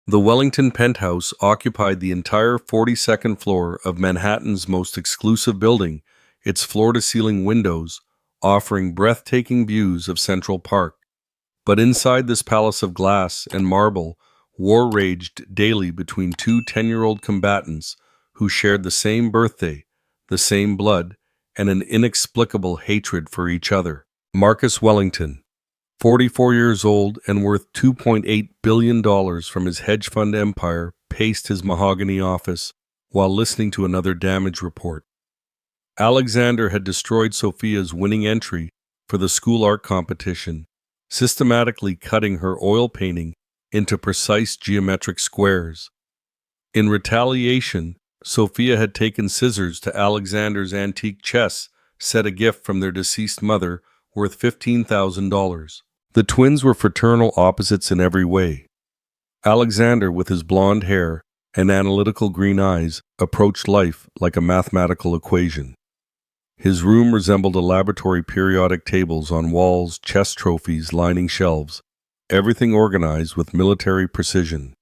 The Wellington penthouse occupied the entire 42nd floor of Manhattan's most exclusive building, its floor-to-ceiling windows offering breathtaking views of Central Park. But inside this palace of glass and marble, war raged daily between two 10-year-old combatants who shared the same birthday, the same blood, and an inexplicable hatred for each other. Marcus Wellington, 44 years old and worth $2.8 billion from his hedge fund empire, paced his mahogany office while listening to another damage report. Alexander had destroyed Sophia's winning entry for the school art competition, systematically cutting her oil painting into precise geometric squares. In retaliation, Sophia had taken scissors to Alexander's antique chess, set a gift from their deceased mother worth $15,000. The twins were fraternal opposites in every way. Alexander, with his blonde hair and analytical green eyes, approached life like a mathematical equation. His room resembled a laboratory, periodic tables on walls, chess trophies lining shelves, everything organized with military precision.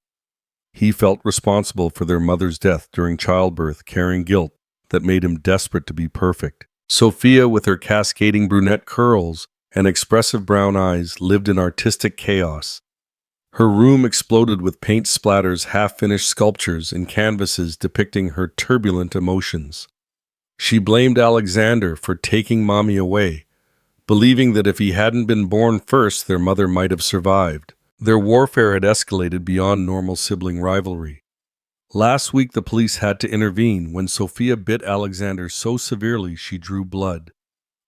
He felt responsible for their mother's death during childbirth, carrying guilt that made him desperate to be perfect. Sophia, with her cascading brunette curls and expressive brown eyes, lived in artistic chaos. Her room exploded with paint splatters, half-finished sculptures, and canvases depicting her turbulent emotions. She blamed Alexander for taking Mommy away, believing that if he hadn't been born first, their mother might have survived. Their warfare had escalated beyond normal sibling rivalry. Last week, the police had to intervene when Sophia bit Alexander so severely she drew blood.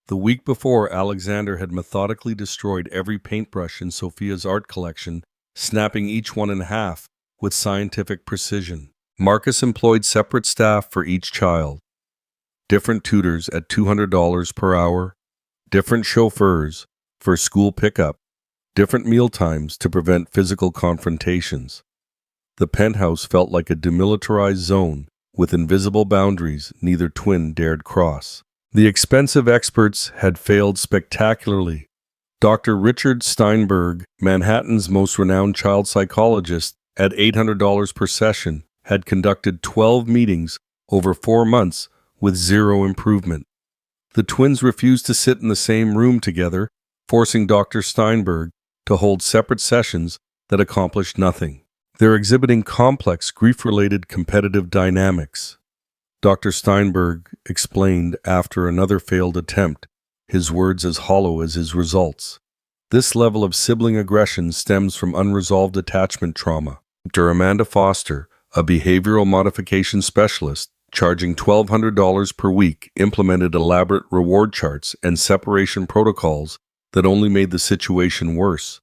The week before, Alexander had methodically destroyed every paintbrush in Sophia's art collection, snapping each one in half with scientific precision. Marcus employed separate staff for each child. Different tutors at $200 per hour, different chauffeurs for school pickup, different meal times to prevent physical confrontations. The penthouse felt like a demilitarized zone with invisible boundaries neither twin dared cross. The expensive experts had failed spectacularly. Dr. Richard Steinberg, Manhattan's most renowned child psychologist, at $800 per session, had conducted 12 meetings over 4 months with zero improvement. The twins refused to sit in the same room together, forcing Dr. Steinberg to hold separate sessions that accomplished nothing. They're exhibiting complex, grief-related competitive dynamics. Dr. Steinberg explained after another failed attempt, his words as hollow as his results. This level of sibling aggression stems from unresolved attachment trauma. Dr. Amanda Foster, a behavioral modification specialist, charging $1,200 per week, implemented elaborate reward charts and separation protocols that only made the situation worse.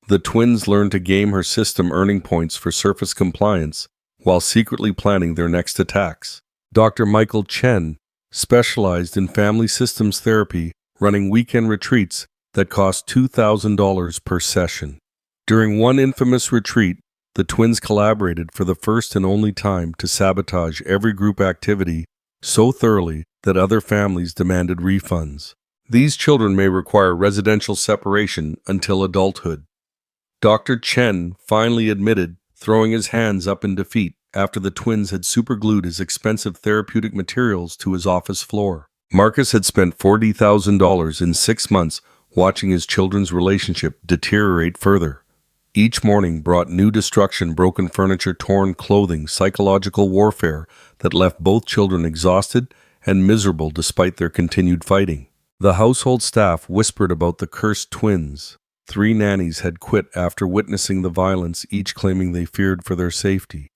The twins learned to game her system, earning points for surface compliance while secretly planning their next attacks. Dr. Michael Chen specialized in family systems therapy, running weekend retreats that cost $2,000 per session. During one infamous retreat, the twins collaborated for the first and only time to sabotage every group activity so thoroughly that other families demanded refunds. These children may require residential separation until adulthood. Dr. Chen finally admitted, throwing his hands up in defeat after the twins had superglued his expensive therapeutic materials to his office floor. Marcus had spent $40,000 in 6 months watching his children's relationship deteriorate further. Each morning brought new destruction, broken furniture, torn clothing, psychological warfare that left both children exhausted and miserable despite their continued fighting. The household staff whispered about the cursed twins. 3 nannies had quit after witnessing the violence, each claiming they feared for their safety.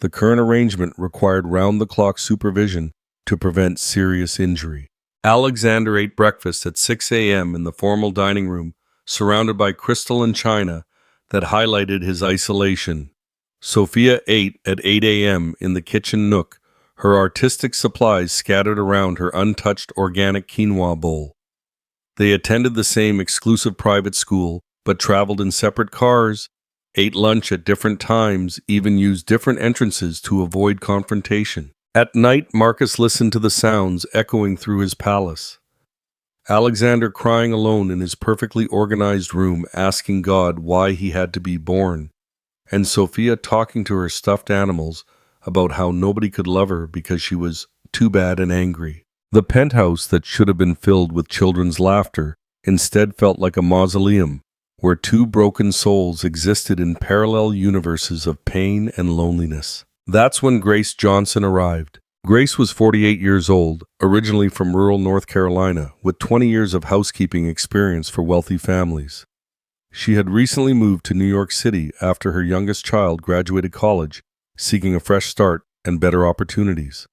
The current arrangement required round-the-clock supervision to prevent serious injury. Alexander ate breakfast at 6 a.m. in the formal dining room, surrounded by crystal and china that highlighted his isolation. Sophia ate at 8 a.m. in the kitchen nook, her artistic supplies scattered around her untouched organic quinoa bowl. They attended the same exclusive private school, but traveled in separate cars, ate lunch at different times, even used different entrances to avoid confrontation. At night, Marcus listened to the sounds echoing through his palace. Alexander crying alone in his perfectly organized room, asking God why he had to be born, and Sophia talking to her stuffed animals about how nobody could love her because she was too bad and angry. The penthouse that should have been filled with children's laughter instead felt like a mausoleum where two broken souls existed in parallel universes of pain and loneliness. That's when Grace Johnson arrived. Grace was 48 years old, originally from rural North Carolina, with 20 years of housekeeping experience for wealthy families. She had recently moved to New York City after her youngest child graduated college, seeking a fresh start and better opportunities.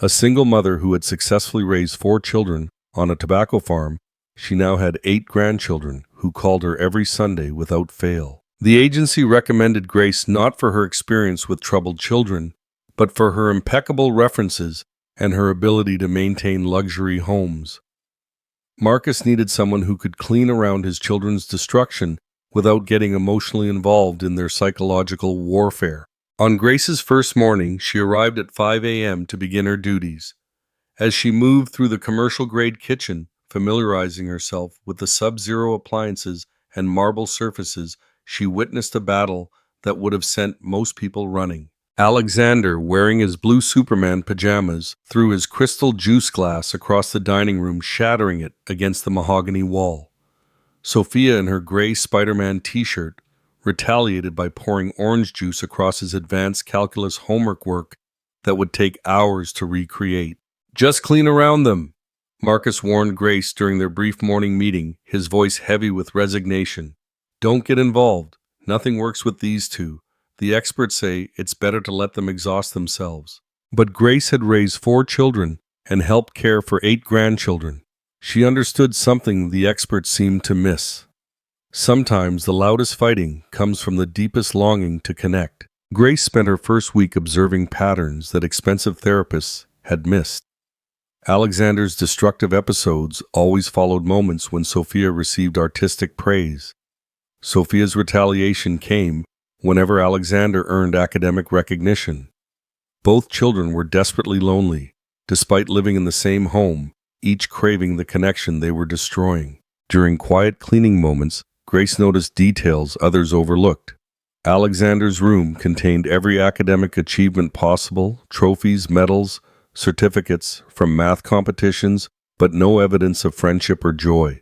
A single mother who had successfully raised 4 children on a tobacco farm, she now had 8 grandchildren who called her every Sunday without fail. The agency recommended Grace not for her experience with troubled children, but for her impeccable references and her ability to maintain luxury homes. Marcus needed someone who could clean around his children's destruction without getting emotionally involved in their psychological warfare. On Grace's first morning, she arrived at 5 a.m. to begin her duties. As she moved through the commercial-grade kitchen, familiarizing herself with the sub-zero appliances and marble surfaces, she witnessed a battle that would have sent most people running. Alexander, wearing his blue Superman pajamas, threw his crystal juice glass across the dining room, shattering it against the mahogany wall. Sophia, in her gray Spider-Man t-shirt, retaliated by pouring orange juice across his advanced calculus homework work that would take hours to recreate. "Just clean around them," Marcus warned Grace during their brief morning meeting, his voice heavy with resignation. "Don't get involved. Nothing works with these two. The experts say it's better to let them exhaust themselves." But Grace had raised 4 children and helped care for 8 grandchildren. She understood something the experts seemed to miss. Sometimes the loudest fighting comes from the deepest longing to connect. Grace spent her first week observing patterns that expensive therapists had missed. Alexander's destructive episodes always followed moments when Sophia received artistic praise. Sophia's retaliation came whenever Alexander earned academic recognition. Both children were desperately lonely, despite living in the same home, each craving the connection they were destroying. During quiet cleaning moments, Grace noticed details others overlooked. Alexander's room contained every academic achievement possible, trophies, medals, certificates from math competitions, but no evidence of friendship or joy.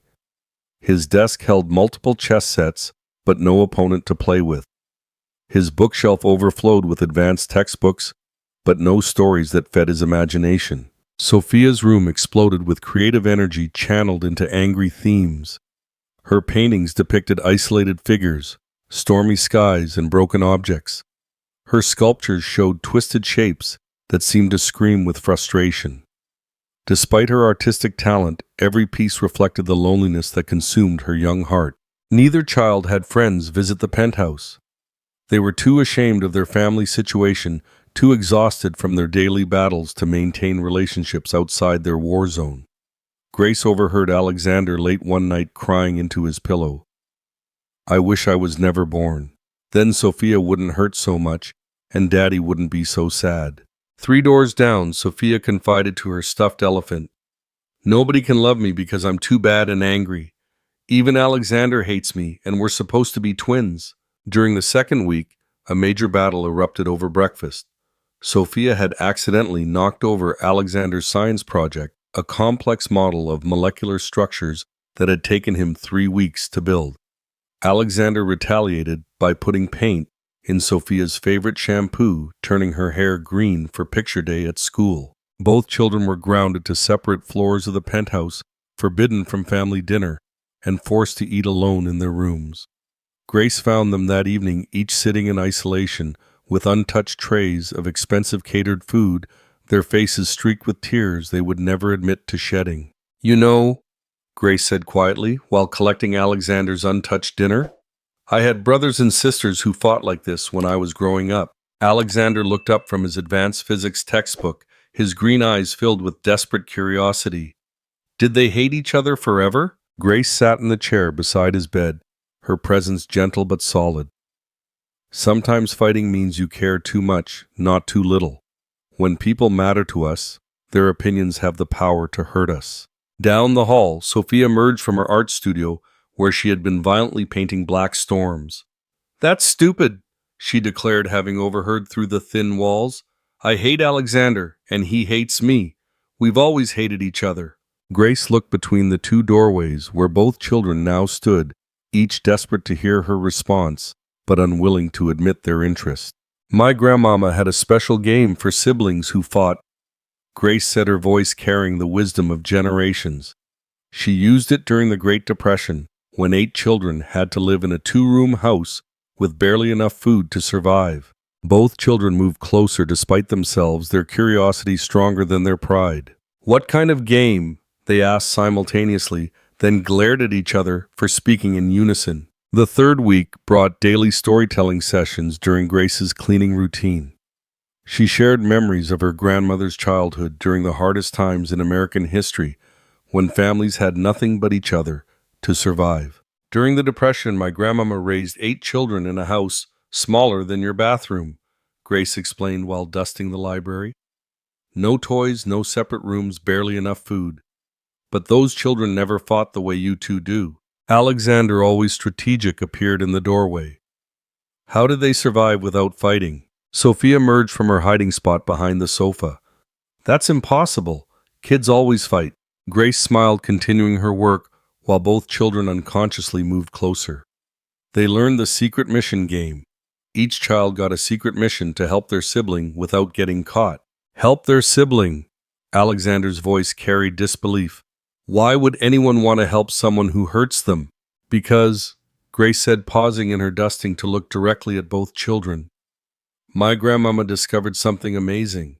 His desk held multiple chess sets, but no opponent to play with. His bookshelf overflowed with advanced textbooks, but no stories that fed his imagination. Sophia's room exploded with creative energy channeled into angry themes. Her paintings depicted isolated figures, stormy skies, and broken objects. Her sculptures showed twisted shapes that seemed to scream with frustration. Despite her artistic talent, every piece reflected the loneliness that consumed her young heart. Neither child had friends visit the penthouse. They were too ashamed of their family situation, too exhausted from their daily battles to maintain relationships outside their war zone. Grace overheard Alexander late one night crying into his pillow. "I wish I was never born. Then Sophia wouldn't hurt so much, and Daddy wouldn't be so sad." 3 doors down, Sophia confided to her stuffed elephant, "Nobody can love me because I'm too bad and angry. Even Alexander hates me, and we're supposed to be twins." During the second week, a major battle erupted over breakfast. Sophia had accidentally knocked over Alexander's science project, a complex model of molecular structures that had taken him 3 weeks to build. Alexander retaliated by putting paint in Sophia's favorite shampoo, turning her hair green for picture day at school. Both children were grounded to separate floors of the penthouse, forbidden from family dinner, and forced to eat alone in their rooms. Grace found them that evening, each sitting in isolation, with untouched trays of expensive catered food, their faces streaked with tears they would never admit to shedding. "You know," Grace said quietly, while collecting Alexander's untouched dinner, "I had brothers and sisters who fought like this when I was growing up." Alexander looked up from his advanced physics textbook, his green eyes filled with desperate curiosity. "Did they hate each other forever?" Grace sat in the chair beside his bed, her presence gentle but solid. "Sometimes fighting means you care too much, not too little. When people matter to us, their opinions have the power to hurt us." Down the hall, Sophia emerged from her art studio where she had been violently painting black storms. "That's stupid. she declared, having overheard through the thin walls. I hate Alexander, and he hates me. We've always hated each other. Grace looked between the two doorways where both children now stood, each desperate to hear her response, but unwilling to admit their interest. My grandmama had a special game for siblings who fought, Grace said, her voice carrying the wisdom of generations. She used it during the Great Depression, when 8 children had to live in a 2-room house with barely enough food to survive. Both children moved closer despite themselves, their curiosity stronger than their pride. What kind of game? They asked simultaneously, then glared at each other for speaking in unison. The third week brought daily storytelling sessions during Grace's cleaning routine. She shared memories of her grandmother's childhood during the hardest times in American history, when families had nothing but each other to survive. During the Depression, my grandmama raised 8 children in a house smaller than your bathroom, Grace explained while dusting the library. No toys, no separate rooms, barely enough food. But those children never fought the way you two do. Alexander, always strategic, appeared in the doorway. How did they survive without fighting? Sophia emerged from her hiding spot behind the sofa. That's impossible. Kids always fight. Grace smiled, continuing her work, while both children unconsciously moved closer. They learned the secret mission game. Each child got a secret mission to help their sibling without getting caught. Help their sibling. Alexander's voice carried disbelief. Why would anyone want to help someone who hurts them? Because, Grace said, pausing in her dusting to look directly at both children. My grandmama discovered something amazing.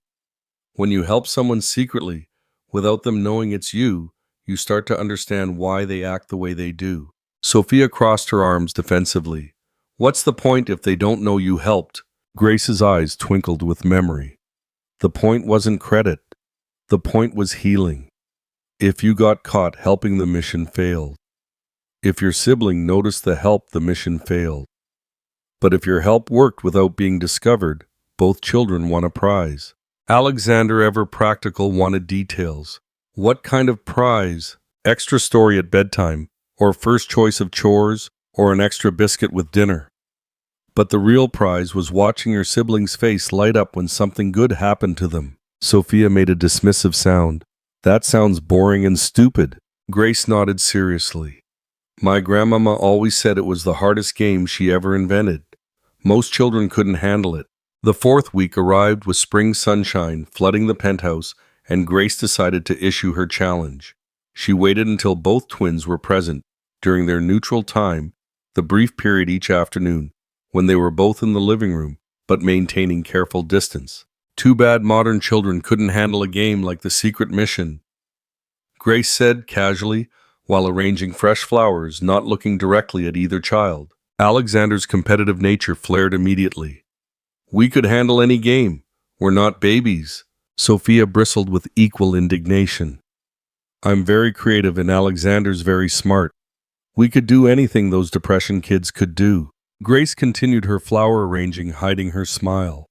When you help someone secretly, without them knowing it's you, you start to understand why they act the way they do. Sophia crossed her arms defensively. What's the point if they don't know you helped? Grace's eyes twinkled with memory. The point wasn't credit. The point was healing. If you got caught helping, the mission failed. If your sibling noticed the help, the mission failed. But if your help worked without being discovered, both children won a prize. Alexander, ever practical, wanted details. What kind of prize? Extra story at bedtime, or first choice of chores, or an extra biscuit with dinner. But the real prize was watching your sibling's face light up when something good happened to them. Sophia made a dismissive sound. That sounds boring and stupid. Grace nodded seriously. My grandmama always said it was the hardest game she ever invented. Most children couldn't handle it. The 4th week arrived with spring sunshine flooding the penthouse, and Grace decided to issue her challenge. She waited until both twins were present during their neutral time, the brief period each afternoon, when they were both in the living room, but maintaining careful distance. Too bad modern children couldn't handle a game like the secret mission, Grace said casually, while arranging fresh flowers, not looking directly at either child. Alexander's competitive nature flared immediately. We could handle any game. We're not babies. Sophia bristled with equal indignation. I'm very creative and Alexander's very smart. We could do anything those Depression kids could do. Grace continued her flower arranging, hiding her smile.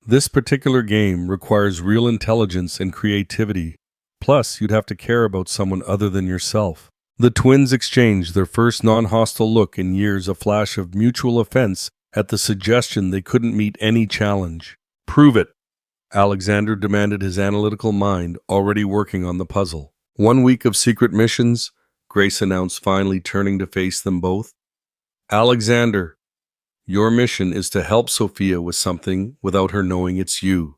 This particular game requires real intelligence and creativity. Plus, you'd have to care about someone other than yourself. The twins exchanged their first non-hostile look in years, a flash of mutual offense at the suggestion they couldn't meet any challenge. Prove it, Alexander demanded, his analytical mind already working on the puzzle. 1 week of secret missions, Grace announced, finally turning to face them both. Alexander, your mission is to help Sophia with something without her knowing it's you.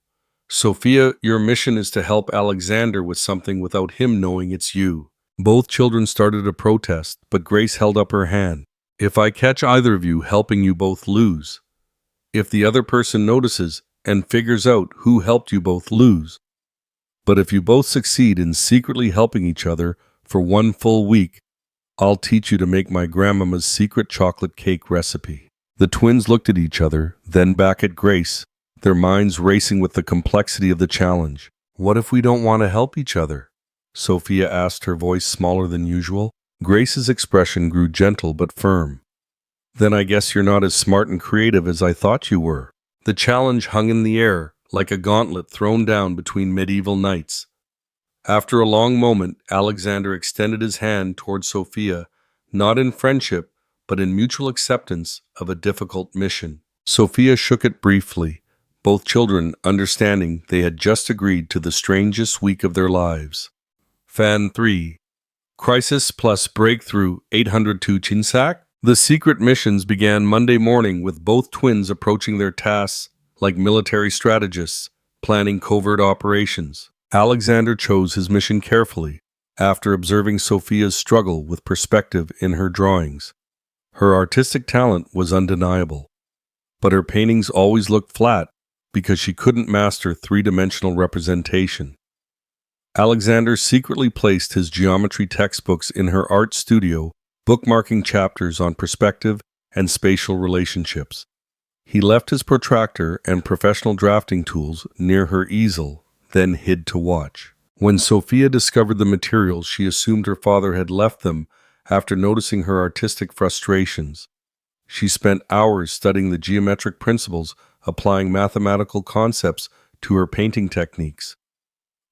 Sophia, your mission is to help Alexander with something without him knowing it's you. Both children started a protest, but Grace held up her hand. If I catch either of you helping, you both lose. If the other person notices and figures out who helped, you both lose. But if you both succeed in secretly helping each other for 1 full week, I'll teach you to make my grandmama's secret chocolate cake recipe. The twins looked at each other, then back at Grace, their minds racing with the complexity of the challenge. What if we don't want to help each other? Sophia asked, her voice smaller than usual. Grace's expression grew gentle but firm. Then I guess you're not as smart and creative as I thought you were. The challenge hung in the air, like a gauntlet thrown down between medieval knights. After a long moment, Alexander extended his hand toward Sophia, not in friendship, but in mutual acceptance of a difficult mission. Sophia shook it briefly, both children understanding they had just agreed to the strangest week of their lives. Fan 3. Crisis plus Breakthrough 802 Chinsak? The secret missions began Monday morning with both twins approaching their tasks like military strategists, planning covert operations. Alexander chose his mission carefully, after observing Sophia's struggle with perspective in her drawings. Her artistic talent was undeniable, but her paintings always looked flat because she couldn't master three-dimensional representation. Alexander secretly placed his geometry textbooks in her art studio, bookmarking chapters on perspective and spatial relationships. He left his protractor and professional drafting tools near her easel, then hid to watch. When Sophia discovered the materials, she assumed her father had left them after noticing her artistic frustrations. She spent hours studying the geometric principles, applying mathematical concepts to her painting techniques.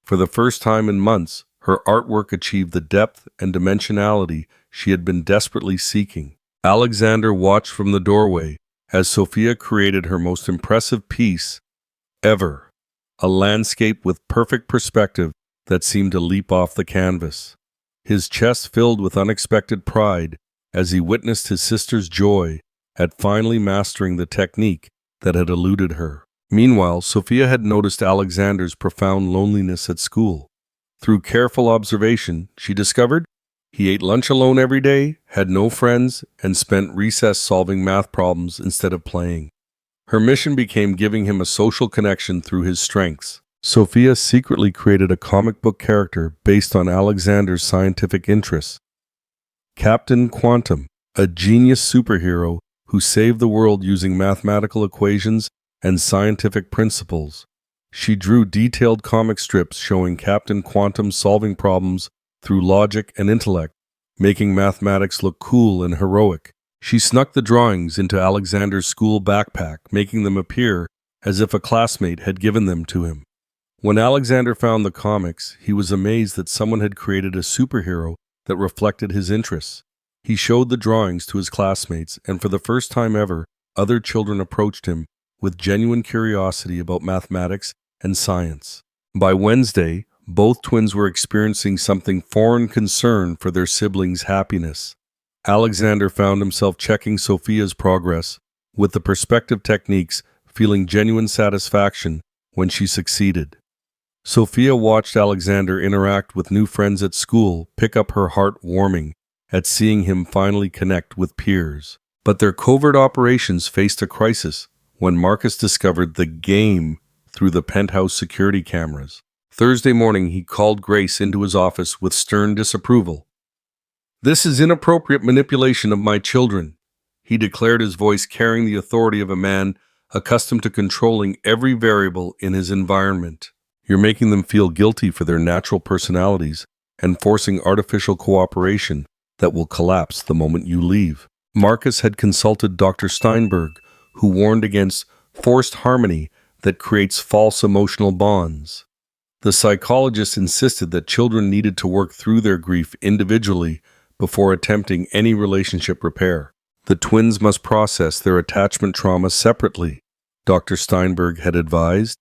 For the first time in months, her artwork achieved the depth and dimensionality she had been desperately seeking. Alexander watched from the doorway as Sophia created her most impressive piece ever, a landscape with perfect perspective that seemed to leap off the canvas. His chest filled with unexpected pride as he witnessed his sister's joy at finally mastering the technique that had eluded her. Meanwhile, Sophia had noticed Alexander's profound loneliness at school. Through careful observation, she discovered he ate lunch alone every day, had no friends, and spent recess solving math problems instead of playing. Her mission became giving him a social connection through his strengths. Sophia secretly created a comic book character based on Alexander's scientific interests. Captain Quantum, a genius superhero who saved the world using mathematical equations and scientific principles. She drew detailed comic strips showing Captain Quantum solving problems through logic and intellect, making mathematics look cool and heroic. She snuck the drawings into Alexander's school backpack, making them appear as if a classmate had given them to him. When Alexander found the comics, he was amazed that someone had created a superhero that reflected his interests. He showed the drawings to his classmates, and for the first time ever, other children approached him with genuine curiosity about mathematics and science. By Wednesday, both twins were experiencing something foreign concern for their siblings' happiness. Alexander found himself checking Sophia's progress with the perspective techniques, feeling genuine satisfaction when she succeeded. Sophia watched Alexander interact with new friends at school, pick up her heart warming at seeing him finally connect with peers. But their covert operations faced a crisis when Marcus discovered the game through the penthouse security cameras. Thursday morning, he called Grace into his office with stern disapproval. "This is inappropriate manipulation of my children," he declared, his voice carrying the authority of a man accustomed to controlling every variable in his environment. "You're making them feel guilty for their natural personalities and forcing artificial cooperation that will collapse the moment you leave." Marcus had consulted Dr. Steinberg, who warned against forced harmony that creates false emotional bonds. The psychologist insisted that children needed to work through their grief individually before attempting any relationship repair. The twins must process their attachment trauma separately, Dr. Steinberg had advised.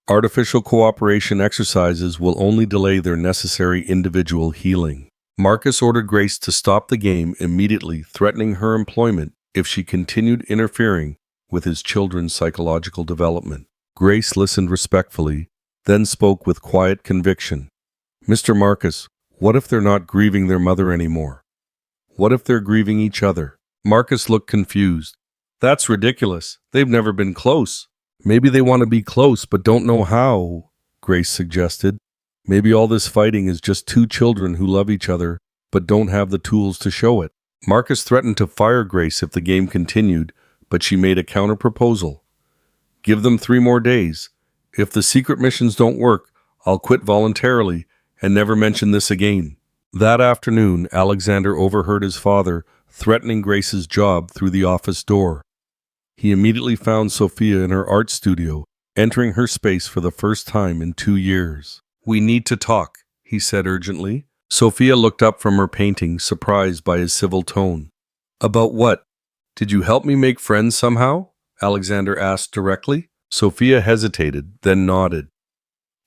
Artificial cooperation exercises will only delay their necessary individual healing. Marcus ordered Grace to stop the game immediately, threatening her employment if she continued interfering with his children's psychological development. Grace listened respectfully, then spoke with quiet conviction. "Mr. Marcus, what if they're not grieving their mother anymore? What if they're grieving each other?" Marcus looked confused. "That's ridiculous. They've never been close." "Maybe they want to be close but don't know how," Grace suggested. "Maybe all this fighting is just two children who love each other but don't have the tools to show it." Marcus threatened to fire Grace if the game continued, but she made a counter-proposal. "Give them 3 more days. If the secret missions don't work, I'll quit voluntarily and never mention this again." That afternoon, Alexander overheard his father threatening Grace's job through the office door. He immediately found Sophia in her art studio, entering her space for the first time in 2 years. "We need to talk," he said urgently. Sophia looked up from her painting, surprised by his civil tone. "About what? Did you help me make friends somehow?" Alexander asked directly. Sophia hesitated, then nodded.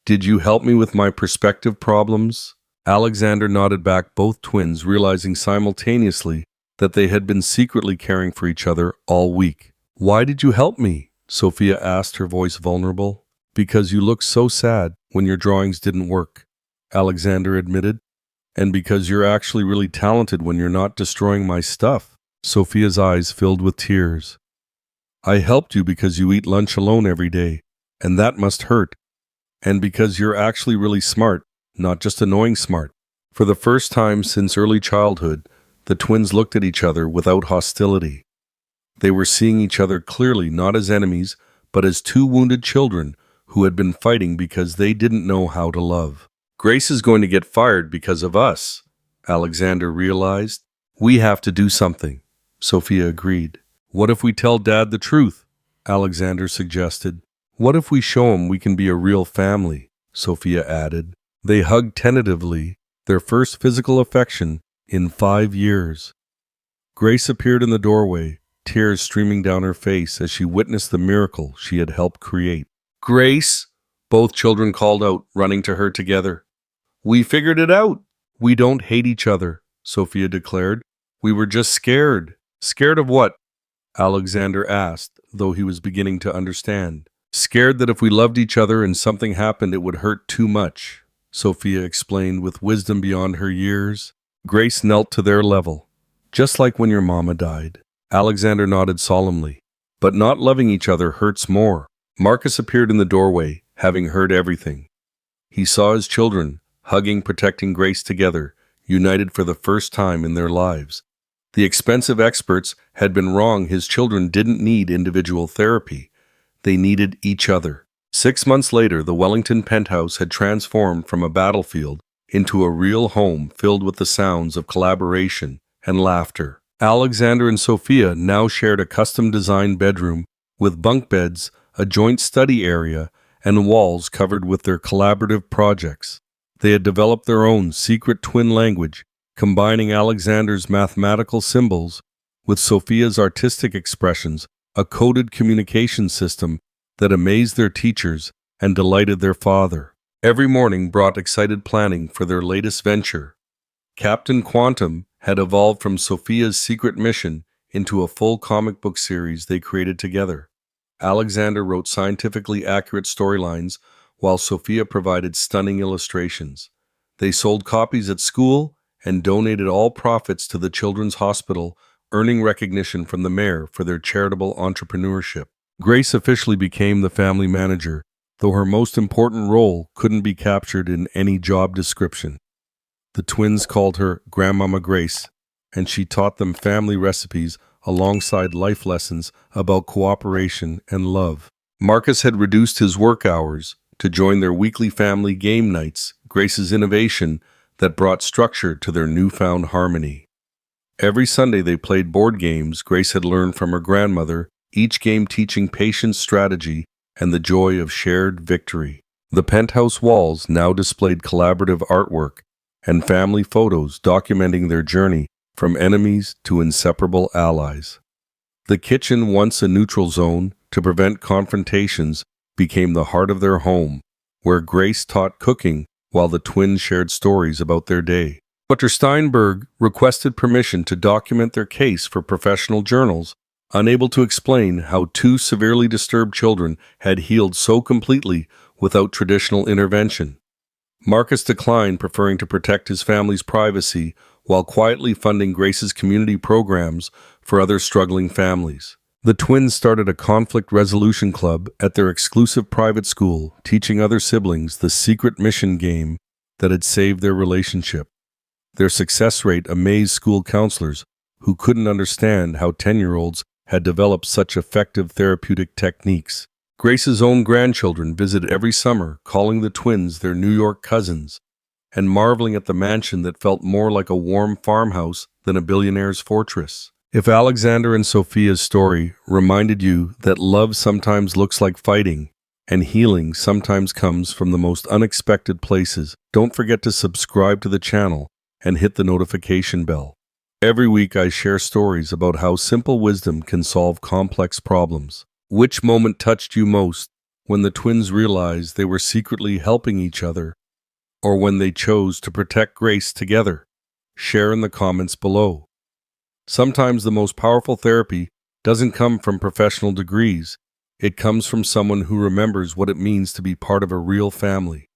Did you help me with my perspective problems? Alexander nodded back, both twins realizing simultaneously that they had been secretly caring for each other all week. Why did you help me? Sophia asked, her voice vulnerable. Because you looked so sad when your drawings didn't work, Alexander admitted. And because you're actually really talented when you're not destroying my stuff. Sophia's eyes filled with tears. I helped you because you eat lunch alone every day, and that must hurt. And because you're actually really smart, not just annoying smart. For the first time since early childhood, the twins looked at each other without hostility. They were seeing each other clearly, not as enemies, but as two wounded children who had been fighting because they didn't know how to love. Grace is going to get fired because of us, Alexander realized. We have to do something, Sophia agreed. What if we tell Dad the truth? Alexander suggested. What if we show him we can be a real family? Sophia added. They hugged tentatively, their first physical affection in 5 years. Grace appeared in the doorway, tears streaming down her face as she witnessed the miracle she had helped create. Grace! Both children called out, running to her together. We figured it out! We don't hate each other, Sophia declared. We were just scared. Scared of what? Alexander asked, though he was beginning to understand. Scared that if we loved each other and something happened, it would hurt too much, Sophia explained with wisdom beyond her years. Grace knelt to their level. Just like when your mama died. Alexander nodded solemnly. But not loving each other hurts more. Marcus appeared in the doorway, having heard everything. He saw his children, hugging, protecting Grace together, united for the first time in their lives. The expensive experts had been wrong. His children didn't need individual therapy. They needed each other. 6 months later, the Wellington penthouse had transformed from a battlefield into a real home filled with the sounds of collaboration and laughter. Alexander and Sophia now shared a custom-designed bedroom with bunk beds, a joint study area, and walls covered with their collaborative projects. They had developed their own secret twin language, combining Alexander's mathematical symbols with Sophia's artistic expressions, a coded communication system that amazed their teachers and delighted their father. Every morning brought excited planning for their latest venture. Captain Quantum had evolved from Sophia's secret mission into a full comic book series they created together. Alexander wrote scientifically accurate storylines, while Sophia provided stunning illustrations. They sold copies at school and donated all profits to the Children's Hospital, earning recognition from the mayor for their charitable entrepreneurship. Grace officially became the family manager, though her most important role couldn't be captured in any job description. The twins called her Grandmama Grace, and she taught them family recipes alongside life lessons about cooperation and love. Marcus had reduced his work hours to join their weekly family game nights, Grace's innovation that brought structure to their newfound harmony. Every Sunday they played board games Grace had learned from her grandmother, each game teaching patience, strategy, and the joy of shared victory. The penthouse walls now displayed collaborative artwork and family photos documenting their journey from enemies to inseparable allies. The kitchen, once a neutral zone to prevent confrontations, became the heart of their home, where Grace taught cooking while the twins shared stories about their day. Dr. Steinberg requested permission to document their case for professional journals, unable to explain how 2 severely disturbed children had healed so completely without traditional intervention. Marcus declined, preferring to protect his family's privacy while quietly funding Grace's community programs for other struggling families. The twins started a conflict resolution club at their exclusive private school, teaching other siblings the secret mission game that had saved their relationship. Their success rate amazed school counselors who couldn't understand how 10-year-olds had developed such effective therapeutic techniques. Grace's own grandchildren visited every summer, calling the twins their New York cousins, and marveling at the mansion that felt more like a warm farmhouse than a billionaire's fortress. If Alexander and Sophia's story reminded you that love sometimes looks like fighting, and healing sometimes comes from the most unexpected places, don't forget to subscribe to the channel and hit the notification bell. Every week I share stories about how simple wisdom can solve complex problems. Which moment touched you most? When the twins realized they were secretly helping each other, or when they chose to protect Grace together? Share in the comments below. Sometimes the most powerful therapy doesn't come from professional degrees. It comes from someone who remembers what it means to be part of a real family.